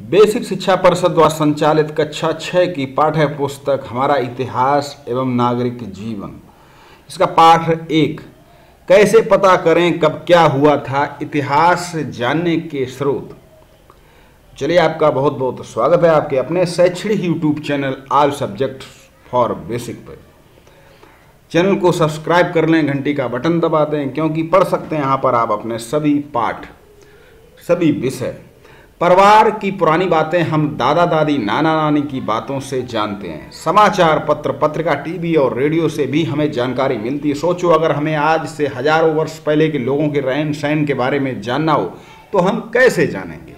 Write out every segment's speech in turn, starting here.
Basic शिक्षा परिषद द्वारा संचालित कक्षा 6 की पाठ्य पुस्तक हमारा इतिहास एवं नागरिक जीवन। इसका पाठ 1, कैसे पता करें कब क्या हुआ था, इतिहास जानने के स्रोत। चलिए, आपका बहुत बहुत स्वागत है आपके अपने शैक्षणिक YouTube channel all subject for basic पर। चैनल को सब्सक्राइब कर लें, घंटी का बटन दबा दें, क्योंकि पढ़ सकते हैं यहाँ पर आप अपने सभी पाठ, सभी विषय। परिवार की पुरानी बातें हम दादा दादी नाना नानी की बातों से जानते हैं। समाचार पत्र, पत्रिका, टीवी और रेडियो से भी हमें जानकारी मिलती है। सोचो, अगर हमें आज से हजारों वर्ष पहले के लोगों के रहन सहन के बारे में जानना हो तो हम कैसे जानेंगे।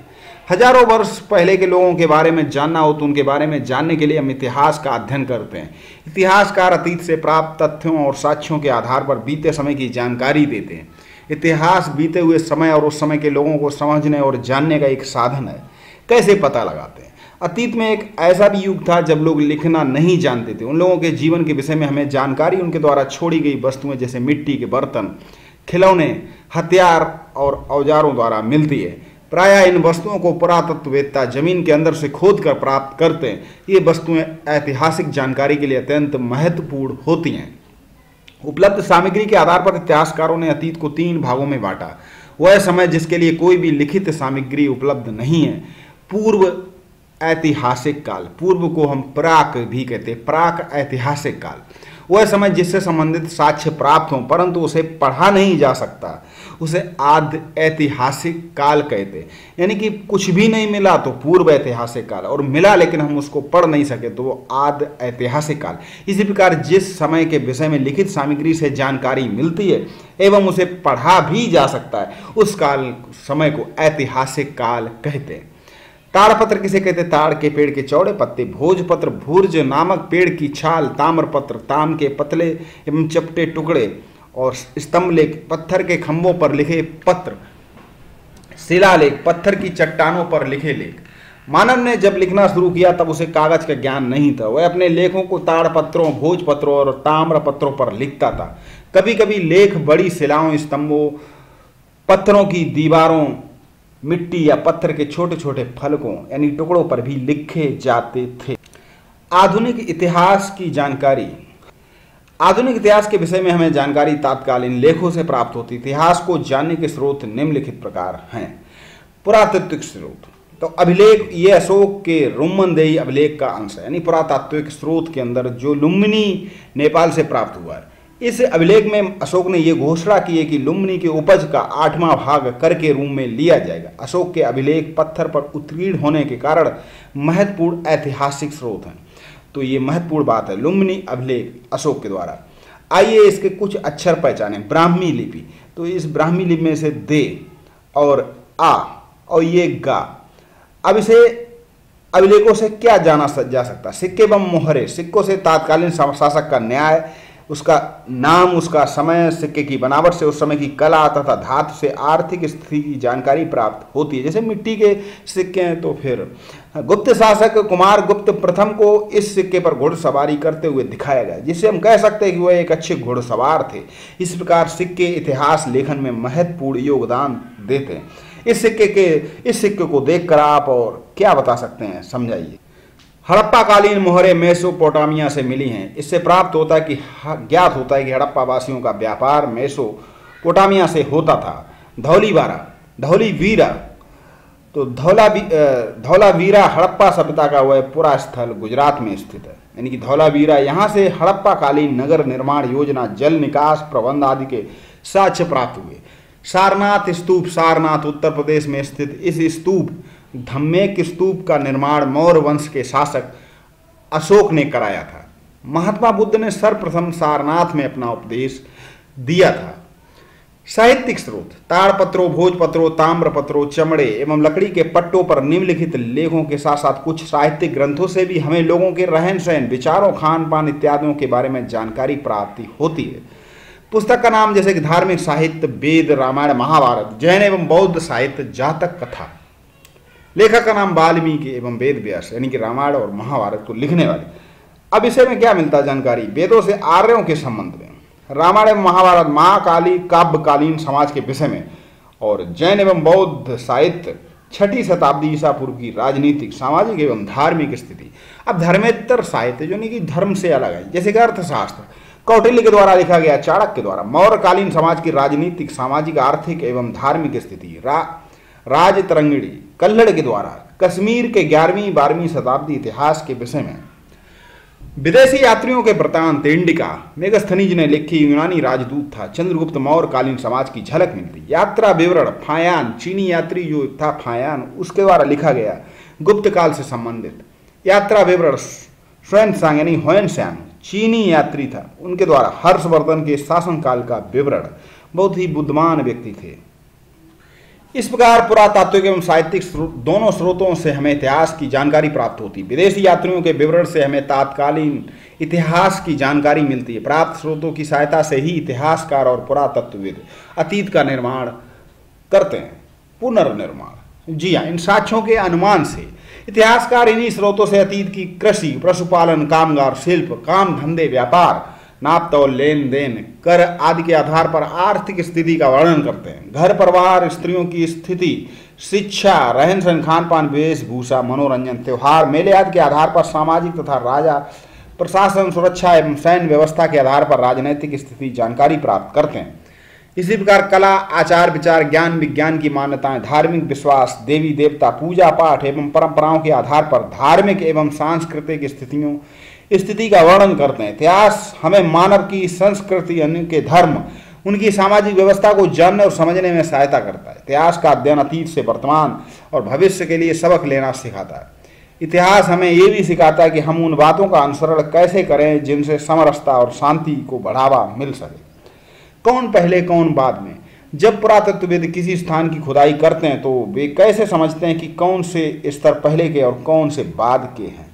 हजारों वर्ष पहले के लोगों के बारे में जानना हो तो उनके बारे में जानने के लिए हम इतिहास का अध्ययन करते हैं। इतिहासकार अतीत से प्राप्त तथ्यों और साक्ष्यों के आधार पर बीते समय की जानकारी देते हैं। इतिहास बीते हुए समय और उस समय के लोगों को समझने और जानने का एक साधन है। कैसे पता लगाते हैं? अतीत में एक ऐसा भी युग था जब लोग लिखना नहीं जानते थे। उन लोगों के जीवन के विषय में हमें जानकारी उनके द्वारा छोड़ी गई वस्तुएं जैसे मिट्टी के बर्तन, खिलौने, हथियार और औजारों द्वारा मिलती है। प्रायः इन वस्तुओं को पुरातत्ववेत्ता जमीन के अंदर से खोद कर प्राप्त करते हैं। ये वस्तुएं ऐतिहासिक जानकारी के लिए अत्यंत महत्वपूर्ण होती हैं। उपलब्ध सामग्री के आधार पर इतिहासकारों ने अतीत को 3 भागों में बांटा। वह समय जिसके लिए कोई भी लिखित सामग्री उपलब्ध नहीं है। पूर्व ऐतिहासिक काल, पूर्व को हम प्राक भी कहते हैं, प्राक ऐतिहासिक काल। वह समय जिससे संबंधित साक्ष्य प्राप्त हों परंतु उसे पढ़ा नहीं जा सकता, उसे आद ऐतिहासिक काल कहते हैं। यानी कि कुछ भी नहीं मिला तो पूर्व ऐतिहासिक काल, और मिला लेकिन हम उसको पढ़ नहीं सके तो वो आद ऐतिहासिक काल। इसी प्रकार जिस समय के विषय में लिखित सामग्री से जानकारी मिलती है एवं उसे पढ़ा भी जा सकता है, उस काल समय को ऐतिहासिक काल कहते हैं। ताड़पत्र किसे कहते? ताड़ के पेड़ के चौड़े पत्ते। भोजपत्र, भूर्ज नामक पेड़ की छाल। ताम्रपत्र, ताम के पतले एवं चपटे टुकड़े और स्तंभलेख, पत्थर के खंभों पर लिखे पत्र। शिलालेख, पत्थर की चट्टानों पर लिखे लेख। मानव ने जब लिखना शुरू किया तब उसे कागज का ज्ञान नहीं था। वह अपने लेखों को ताड़पत्रों, भोजपत्रों और ताम्रपत्रों पर लिखता था। कभी कभी लेख बड़ी शिलाओं, स्तंभों, पत्थरों की दीवारों, मिट्टी या पत्थर के छोटे छोटे फलकों यानी टुकड़ों पर भी लिखे जाते थे। आधुनिक इतिहास की जानकारी। आधुनिक इतिहास के विषय में हमें जानकारी तात्कालीन लेखों से प्राप्त होती। इतिहास को जानने के स्रोत निम्नलिखित प्रकार हैं। पुरातात्विक स्रोत, तो अभिलेख, ये अशोक के रुम्मनदेही अभिलेख का अंश है। यानी पुरातात्विक स्रोत के अंदर जो लुम्बिनी नेपाल से प्राप्त हुआ है। इस अभिलेख में अशोक ने यह घोषणा की है कि लुम्बिनी के उपज का 8वां भाग कर के रूप में लिया जाएगा। अशोक के अभिलेख पत्थर पर उत्कीर्ण होने के कारण महत्वपूर्ण ऐतिहासिक स्रोत हैं। तो ये महत्वपूर्ण बात है, लुम्बिनी अभिलेख अशोक के द्वारा। आइए इसके कुछ अक्षर पहचाने। ब्राह्मी लिपि, तो इस ब्राह्मी लिपि में से दे और आ और ये गा। अब इसे अभिलेखों से क्या जाना जा सकता? सिक्के एवं मोहरे। सिक्कों से तत्कालीन शासक का न्याय, उसका नाम, उसका समय, सिक्के की बनावट से उस समय की कला तथा धातु से आर्थिक स्थिति की जानकारी प्राप्त होती है। जैसे मिट्टी के सिक्के हैं तो फिर गुप्त शासक कुमार गुप्त प्रथम को इस सिक्के पर घुड़सवारी करते हुए दिखाया गया, जिससे हम कह सकते हैं कि वह एक अच्छे घुड़सवार थे। इस प्रकार सिक्के इतिहास लेखन में महत्वपूर्ण योगदान देते हैं। इस सिक्के को देखकर आप और क्या बता सकते हैं, समझाइए। हड़प्पा कालीन मोहरे मेसोपोटामिया से मिली हैं। इससे प्राप्त होता है कि ज्ञात होता है कि हड़प्पा वासियों का व्यापार मेसोपोटामिया से होता था। धौलीवीरा, तो धौलावीरा हड़प्पा सभ्यता का वह पूरा स्थल गुजरात में स्थित है। यानी कि धौलावीरा, यहाँ से हड़प्पा कालीन नगर निर्माण योजना, जल निकास प्रबंध आदि के साक्ष्य प्राप्त हुए। सारनाथ स्तूप, सारनाथ उत्तर प्रदेश में स्थित इस स्तूप धम्मेक स्तूप का निर्माण मौर्य वंश के शासक अशोक ने कराया था। महात्मा बुद्ध ने सर्वप्रथम सारनाथ में अपना उपदेश दिया था। साहित्यिक स्रोत, ताड़पत्रों, भोजपत्रों, ताम्रपत्रों, चमड़े एवं लकड़ी के पट्टों पर निम्नलिखित लेखों के साथ साथ कुछ साहित्यिक ग्रंथों से भी हमें लोगों के रहन सहन, विचारों, खान पान इत्यादियों के बारे में जानकारी प्राप्ति होती है। पुस्तक का नाम जैसे कि धार्मिक साहित्य, वेद, रामायण, महाभारत। जैन एवं बौद्ध साहित्य, जातक कथा। लेखक का नाम वाल्मीकि एवं वेद व्यास, यानी कि रामायण और महाभारत को लिखने वाले। अब इसे में क्या मिलता है जानकारी? वेदों से आर्यों के संबंध में, रामायण एवं महाभारत महाकाली काव्यकालीन समाज के विषय में, और जैन एवं बौद्ध साहित्य छठी शताब्दी ईसा पूर्व की राजनीतिक, सामाजिक एवं धार्मिक स्थिति। अब धर्मेतर साहित्य जो नहीं कि धर्म से अलग है, जैसे कि अर्थशास्त्र कौटिल्य के द्वारा लिखा गया, चाणक्य के द्वारा मौर्यकालीन समाज की राजनीतिक, सामाजिक, आर्थिक एवं धार्मिक स्थिति, राजतरंगिणी कल्हड़ के द्वारा कश्मीर के 11वीं-12वीं शताब्दी इतिहास के विषय में विदेशी यात्रियों के वृत्तांत, इंडिका मेगस्थनीज ने लिखी, यूनानी राजदूत था, चंद्रगुप्त मौर्यकालीन समाज की झलक मिलती। यात्रा विवरण फायान, चीनी यात्री जो था फायान, उसके द्वारा लिखा गया, गुप्त काल से संबंधित। यात्रा विवरण ह्वेनसांग यानी ह्वेनसांग चीनी यात्री था, उनके द्वारा हर्षवर्धन के शासनकाल का विवरण, बहुत ही बुद्धिमान व्यक्ति थे। इस प्रकार पुरातात्विक एवं साहित्यिक दोनों स्रोतों से हमें इतिहास की जानकारी प्राप्त होती है। विदेशी यात्रियों के विवरण से हमें तात्कालीन इतिहास की जानकारी मिलती है। प्राप्त स्रोतों की सहायता से ही इतिहासकार और पुरातत्वविद अतीत का निर्माण करते हैं, पुनर्निर्माण। जी हाँ, इन साक्ष्यों के अनुमान से इतिहासकार इन्हीं स्रोतों से अतीत की कृषि, पशुपालन, कामगार, शिल्प, काम धंधे, व्यापार, नाप तौल, लेन देन, कर आदि के आधार पर आर्थिक स्थिति का वर्णन करते हैं। घर परिवार, स्त्रियों की स्थिति, शिक्षा, रहन सहन, खान पान, वेशभूषा, मनोरंजन, त्योहार, मेले आदि के आधार पर सामाजिक तथा राजा प्रशासन, सुरक्षा एवं सैन्य व्यवस्था के आधार पर राजनैतिक स्थिति जानकारी प्राप्त करते हैं। इसी प्रकार कला, आचार विचार, ज्ञान विज्ञान की मान्यताएं, धार्मिक विश्वास, देवी देवता, पूजा पाठ एवं परंपराओं के आधार पर धार्मिक एवं सांस्कृतिक स्थिति का वर्णन करते हैं। इतिहास हमें मानव की संस्कृति, उनके धर्म, उनकी सामाजिक व्यवस्था को जानने और समझने में सहायता करता है। इतिहास का अध्ययन अतीत से वर्तमान और भविष्य के लिए सबक लेना सिखाता है। इतिहास हमें ये भी सिखाता है कि हम उन बातों का अनुसरण कैसे करें जिनसे समरसता और शांति को बढ़ावा मिल सके। कौन पहले कौन बाद में। जब पुरातत्वविद किसी स्थान की खुदाई करते हैं तो वे कैसे समझते हैं कि कौन से स्तर पहले के और कौन से बाद के हैं।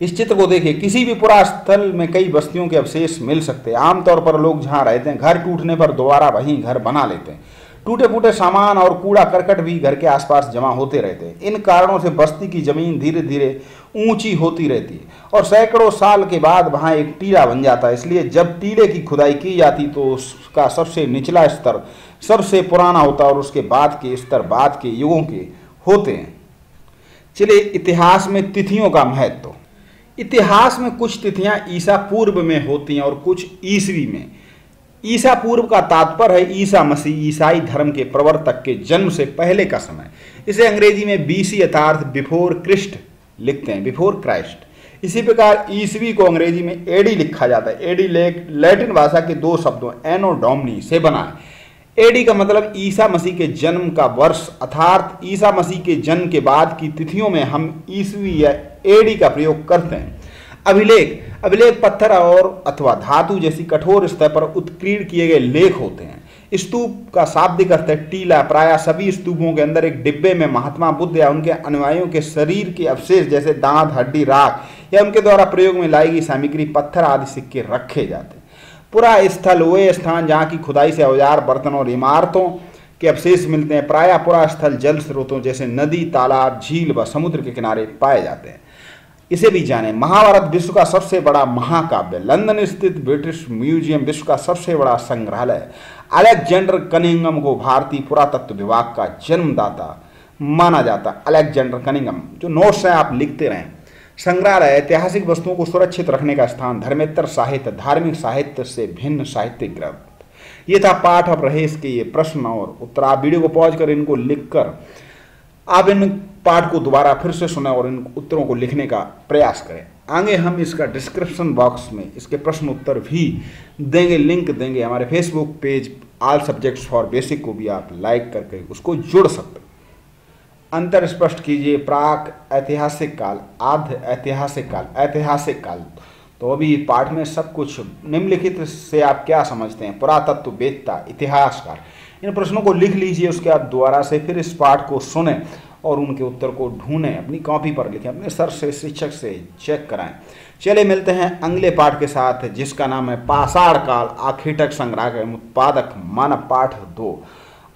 इस चित्र को देखिए, किसी भी पुरास्थल में कई बस्तियों के अवशेष मिल सकते हैं। आमतौर पर लोग जहाँ रहते हैं, घर टूटने पर दोबारा वहीं घर बना लेते हैं। टूटे फूटे सामान और कूड़ा करकट भी घर के आसपास जमा होते रहते हैं। इन कारणों से बस्ती की जमीन धीरे धीरे ऊंची होती रहती है और सैकड़ों साल के बाद वहाँ एक टीला बन जाता है। इसलिए जब टीले की खुदाई की जाती तो उसका सबसे निचला स्तर सबसे पुराना होता है और उसके बाद के स्तर बाद के युगों के होते हैं। चलिए, इतिहास में तिथियों का महत्व। इतिहास में कुछ तिथियां ईसा पूर्व में होती हैं और कुछ ईसवी में। ईसा पूर्व का तात्पर्य है ईसा मसीह, ईसाई धर्म के प्रवर्तक के जन्म से पहले का समय। इसे अंग्रेजी में बीसी अर्थात बिफोर क्रिस्ट लिखते हैं, बिफोर क्राइस्ट। इसी प्रकार ईसवी को अंग्रेजी में एडी लिखा जाता है। एडी लैटिन भाषा के दो शब्दों एनो डोमिनी से बना है। एडी का मतलब ईसा मसीह के जन्म का वर्ष, अर्थात ईसा मसीह के जन्म के बाद की तिथियों में हम ईसवी या एडी का प्रयोग करते हैं। अभिलेख पत्थर और अथवा धातु जैसी कठोर सतह पर उत्कीर्ण किए गए लेख होते हैं। स्तूप का शाब्दिक अर्थ है टीला। प्रायः सभी स्तूपों के अंदर एक डिब्बे में महात्मा बुद्ध या उनके अनुयायियों के शरीर के अवशेष जैसे दांत, हड्डी, राख या उनके द्वारा प्रयोग में लाई गई सामग्री, पत्थर आदि सिक्के रखे जाते हैं। पुरा स्थल वे स्थान जहाँ की खुदाई से औजार, बर्तन और इमारतों के अवशेष मिलते हैं। प्रायः पुरा स्थल जल स्रोतों जैसे नदी, तालाब, झील व समुद्र के किनारे पाए जाते हैं। इसे भी जाने, महाभारत विश्व का सबसे बड़ा महाकाव्य। लंदन स्थित ब्रिटिश म्यूजियम विश्व का सबसे बड़ा संग्रहालय। अलेक्जेंडर कनिंघम को भारतीय पुरातत्व विभाग का जन्मदाता माना जाता। अलेक्जेंडर कनिंघम, जो नोट्स हैं आप लिखते रहें। संग्रहालय ऐतिहासिक वस्तुओं को सुरक्षित रखने का स्थान। धर्मेतर साहित्य, धार्मिक साहित्य से भिन्न साहित्यिक ग्रंथ। ये था पाठ ऑफ रहेश के ये प्रश्न और उत्तर। आप वीडियो को पॉज कर इनको लिखकर आप इन पाठ को दोबारा फिर से सुने और इन उत्तरों को लिखने का प्रयास करें। आगे हम इसका डिस्क्रिप्शन बॉक्स में इसके प्रश्न उत्तर भी देंगे, लिंक देंगे। हमारे Facebook page all subjects for basic को भी आप लाइक करके उसको जोड़ सकते हैं। अंतर स्पष्ट कीजिए। प्राक ऐतिहासिक काल, आद्य ऐतिहासिक काल, ऐतिहासिक काल। तो अभी पाठ में सब कुछ निम्नलिखित से आप क्या समझते हैं। पुरातत्ववेत्ता, इतिहासकार। इन प्रश्नों को लिख लीजिए, उसके बाद दोबारा से फिर इस पाठ को सुने और उनके उत्तर को ढूंढें, अपनी कॉपी पर लिखें, अपने सर से, शिक्षक से चेक कराएं। चलिए मिलते हैं अगले पाठ के साथ, जिसका नाम है पाषाण काल, आखेटक संग्रह के उत्पादक मानव पाठ 2।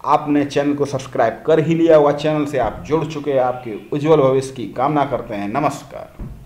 आपने चैनल को सब्सक्राइब कर ही लिया हुआ, चैनल से आप जुड़ चुके हैं। आपके उज्जवल भविष्य की कामना करते हैं। नमस्कार।